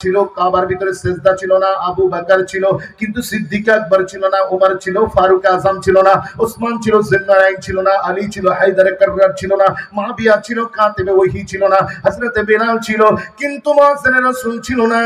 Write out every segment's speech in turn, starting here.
ছিল, কাবার ভিতরে সেজদা ছিল না, আবু বকর ছিল কিন্তু সিদ্দিক আকবর ছিল না, ওমর ছিল, ফারুক আজম ছিল না, ওসমান ছিল, জিন্নারাইন ছিল না, আলী ছিল, হায়দার কাররার ছিল না, মুআবিয়া ছিল, কাতিবে ওহী ছিল না, হযরত বেলাল ছিল কিন্তু মুয়াজ্জিন রাসূল ছিল না।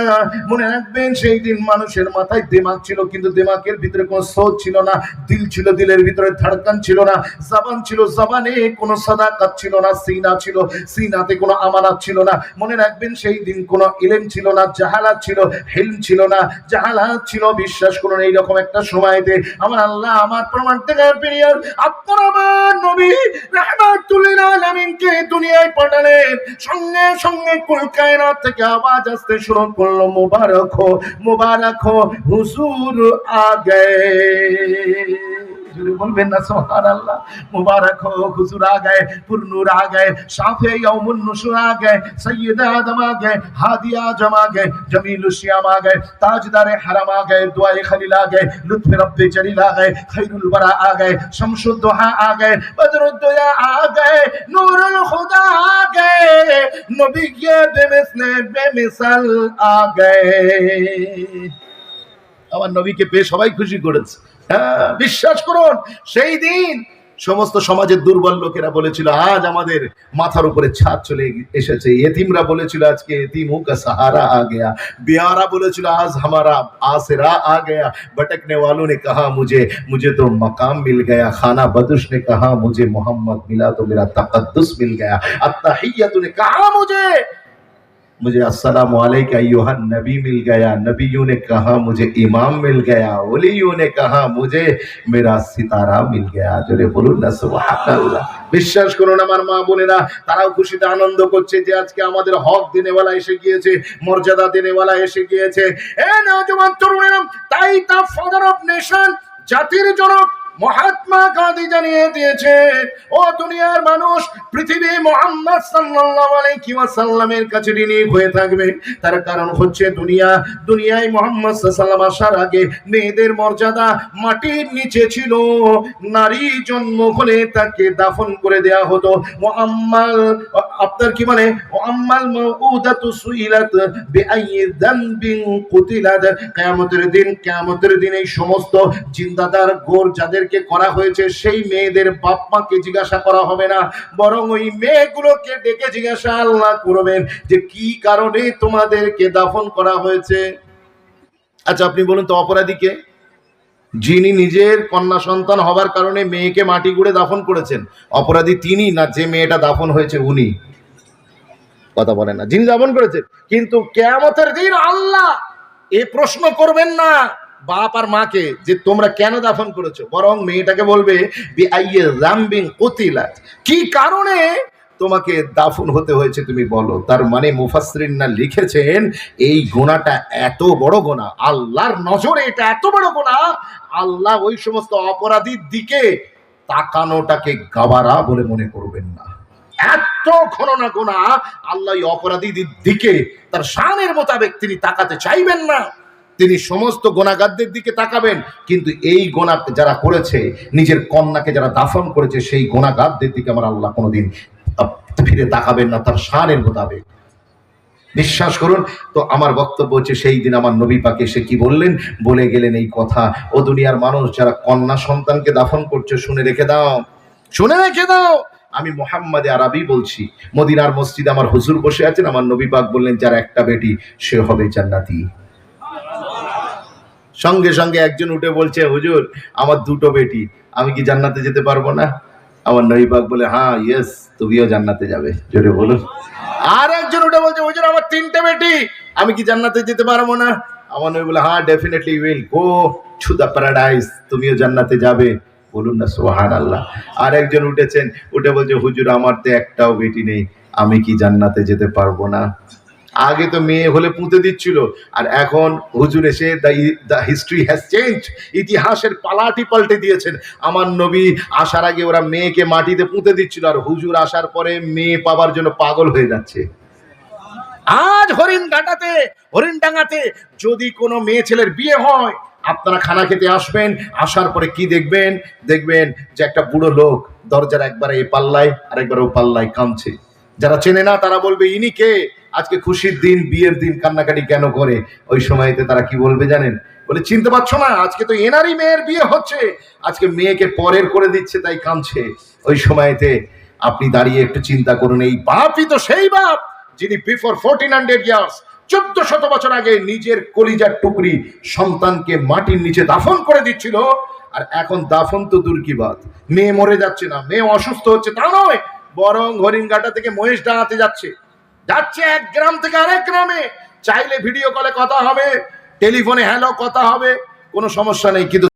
মনে রাখবেন সেই দিন মানুষের মাথায় দিমাগ ছিল কিন্তু দিমাগের ভিতরে কোনো সোচ ছিল না, দিল ছিল, দিলের ভিতরে ধড়কন ছিল না, জবান ছিল, জবানে কোনো সাদাকাত ছিল না, সিনা ছিল, সিনাতে কোনো আমানত ছিল না। মনে রাখবেন সেই দিন কোনো ইলম ছিল না, জাহালাত ছিল, হিলম ছিল না, জাহালাত ছিল। বিশ্বাস করুন এইরকম একটা সময়তে আমার আল্লাহ আমার পরমাত্মার প্রিয় আপনার আমার নবী রাহমাতুল লিল আলামিনকে দুনিয়ায় পাঠালেন। সঙ্গে সঙ্গে কুল কায়নাত থেকে আওয়াজ আসতে শুরু করলো, মুবারক হো, মুবারক হো, হুজুর আ গয়ে। बोलবেন না সুবহানাল্লাহ। मुबारक हो हुजूर आ गए, पुरनूर आ गए, शाफे यौमुन नुशूर आ गए, सैयद आदम आ गए, हादी आजम आ गए, जमील श्याम आ गए, ताजदार हरम आ गए, दुआए खलील आ गए, लुत्फ रब्बे जलील आ गए, खैरुल वरा आ गए, शमशुद दुहा आ गए, बदरुद्दुया आ गए, नूरुल खुदा आ गए, नबी ये बेमिसले बेमिसाल आ गए। আমার নবীকে পেয়ে সবাই খুশি করেছে। হ্যাঁ, বিশ্বাস করুন সেই দিন সমস্ত সমাজের দুর্বল লোকেরা বলেছিল আজ আমাদের মাথার উপরে ছাদ চলে এসেছে, এতিমরা বলেছিল আজকে এতিমোं का सहारा आ गया, बिहारा বলেছিল আজ हमारा आसरा आ गया, भटकने वालों ने कहा मुझे मुझे तो मकाम मिल गया, खाना बदुश ने कहा मुझे मोहम्मद मिला तो मेरा तकद्दुस मिल गया, अत्तहिय्यतु ने कहा मुझे अस्सलामु अलैका अय्युहन नबी मिल गया, नबियों ने कहा मुझे इमाम मिल गया, वलियों ने कहा मुझे मेरा सितारा मिल गया। जोरे बोलুন না সুবহানাল্লাহ। বিশ্বাস করুন আমার মা বোনেরা তারাও খুশিতে আনন্দ করছে যে আজকে আমাদের হক দিনেওয়ালা এসে গিয়েছে, মর্যাদা দিনেওয়ালা এসে গিয়েছে। এ নওজোয়ান তরুণেরা, তাই তা ফাদার অফ নেশন, জাতির জনক মহাত্মা গান্ধী জানিয়ে দিয়েছে, ও দুনিয়ার মানুষ, পৃথিবী মুহাম্মদ সাল্লাল্লাহু আলাইহি ওয়াসাল্লামের কাছে ঋণী হয়ে থাকবে। তার কারণ হচ্ছে দুনিয়ায় মুহাম্মদ সাল্লাল্লাহু আলাইহি আসার আগে মেয়েদের মর্যাদা মাটির নিচে ছিল। নারী জন্ম হলে তাকে দাফন করে দেয়া হতো। মুআম্মাল আপনার কি মানে মুআম্মাল মাউউদাতু সুইলাত বিআইয়ি যানবিন কুতিলাত। কিয়ামতের দিন এই সমস্ত জিন্দাদার গোর যাদের করা হয়েছে সেই মেয়েদের বাপ মাকে জিজ্ঞাসা করা হবে না, বরং ওই মেয়েগুলোকে ডেকে জিজ্ঞাসা আল্লাহ করবেন যে কি কারণে তোমাদেরকে দাফন করা হয়েছে। আচ্ছা আপনি বলুন তো অপরাধীকে? যিনি নিজের কন্যা সন্তান হবার কারণে মেয়েকে মাটি গুড়ে দাফন করেছেন, অপরাধী তিনি না যে মেয়েটা দাফন হয়েছে উনি? কথা বলেন না। যিনি দাফন করেছেন। কিন্তু কিয়ামতের দিন আল্লাহ এ প্রশ্ন করবেন না বাপ আর মাকে যে তোমরা কেন দাফন করেছো, বরং মেয়েটাকে বলবে বিআইয়ি যামবিন কুতিলাত, কি কারণে তোমাকে দাফন হতে হয়েছে তুমি বলো। তার মানে মুফাসসিরিনরা লিখেছেন এই গুনাহটা এত বড় গুনাহ, আল্লাহর নজরে এটা এত বড় গুনাহ, আল্লাহ ওই সমস্ত অপরাধীর দিকে তাকানোটাকে গাবারা বলে মনে করবেন না। এত ঘটনা গুনাহ, আল্লাহ এই অপরাধীদের দিকে তার শানের মোতাবেক তিনি তাকাতে চাইবেন না। তিনি সমস্ত গুনাহগারদের দিকে তাকাবেন, কিন্তু এই গুনাহ যারা করেছে, নিজের কন্যাকে যারা দাফন করেছে, সেই গুনাহগারদের দিকে আমার আল্লাহ কোনোদিন ফিরে তাকাবেন না তার শানের মোতাবেক। বিশ্বাস করুন। তো আমার বক্তব্য হচ্ছে সেই দিন আমার নবী পাক এসে কি বললেন, বলে গেলেন এই কথা, ও দুনিয়ার মানুষ যারা কন্যা সন্তানকে দাফন করছে শুনে রেখে দাও, শুনে রেখে দাও, আমি মুহাম্মদে আরবি বলছি। মদিনার মসজিদে আমার হুজুর বসে আছেন, আমার নবী পাক বললেন যার একটা বেটি সে হবে জান্নাতি। সঙ্গে সঙ্গে একজন উঠে বলছে হুজুর আমার দুটো বেটি, আমি কি জান্নাতে যেতে পারবো না? আমার নবী পাক বলে হ্যাঁ ইয়েস, তুমিও জান্নাতে যাবে। জোরে বলুন। আর একজন উঠে বলছে হুজুর আমার তিনটে বেটি, আমি কি জান্নাতে যেতে পারবো না? আমার নবী বলে হ্যাঁ definitely you will go to the paradise, তুমিও জান্নাতে যাবে। বলুন না সুবহানাল্লাহ। আর একজন উঠেছেন, উঠে বলছে হুজুর আমার তো একটাও বেটি নেই, আমি কি জান্নাতে যেতে পারবো না? আগে তো মেয়ে হলে পুঁতে দিচ্ছিল, আর এখন হুজুর এসে দ্য হিস্ট্রি হ্যাজ চেঞ্জ, ইতিহাসের পালাটি পাল্টে দিয়েছেন। আমার নবী আসার আগে ওরা মেয়েকে মাটিতে পুঁতে দিচ্ছিল, আর হুজুর আসার পরে মেয়ে পাবার জন্য পাগল হয়ে যাচ্ছে। আজ হরিণডাঙ্গাতে যদি কোনো মেয়ে ছেলের বিয়ে হয়, আপনারা খানা খেতে আসবেন, আসার পরে কি দেখবেন যে একটা বুড়ো লোক দরজার একবারে এ পাল্লায় আর একবার ও পাল্লায় কাঁদছে। যারা চেনে না তারা বলবে ইনি কে, আজকে খুশির দিন, বিয়ের দিন কান্নাকাটি কেন করে? ওই সময়তে তারা কি বলবে জানেন? বলে চিনতে পারছো না, আজকে তো এনারই মেয়ের বিয়ে হচ্ছে, আজকে মেয়েকে পরের করে দিচ্ছে তাই কাঁদছে। ওই সময়তে আপনি দাঁড়িয়ে একটু চিন্তা করুন, এই বাপই তো সেই বাপ যিনি বিফোর 1400 ইয়ার্স, 1400 বছর আগে নিজের কলিজার টুকরি সন্তানকে মাটির নিচে দাফন করে দিচ্ছিল। আর এখন দাফন তো দূর কি বাত, মেয়ে মরে যাচ্ছে না, মেয়ে অসুস্থ হচ্ছে তা নয়, বরং হরিণঘাটা থেকে মহেশ ডাঙাতে যাচ্ছে, এক গ্রাম থেকে আরেক গ্রামে। চাইলে ভিডিও কলে কথা হবে, টেলিফোনে হ্যালো কথা হবে, কোনো সমস্যা নেই, কিন্তু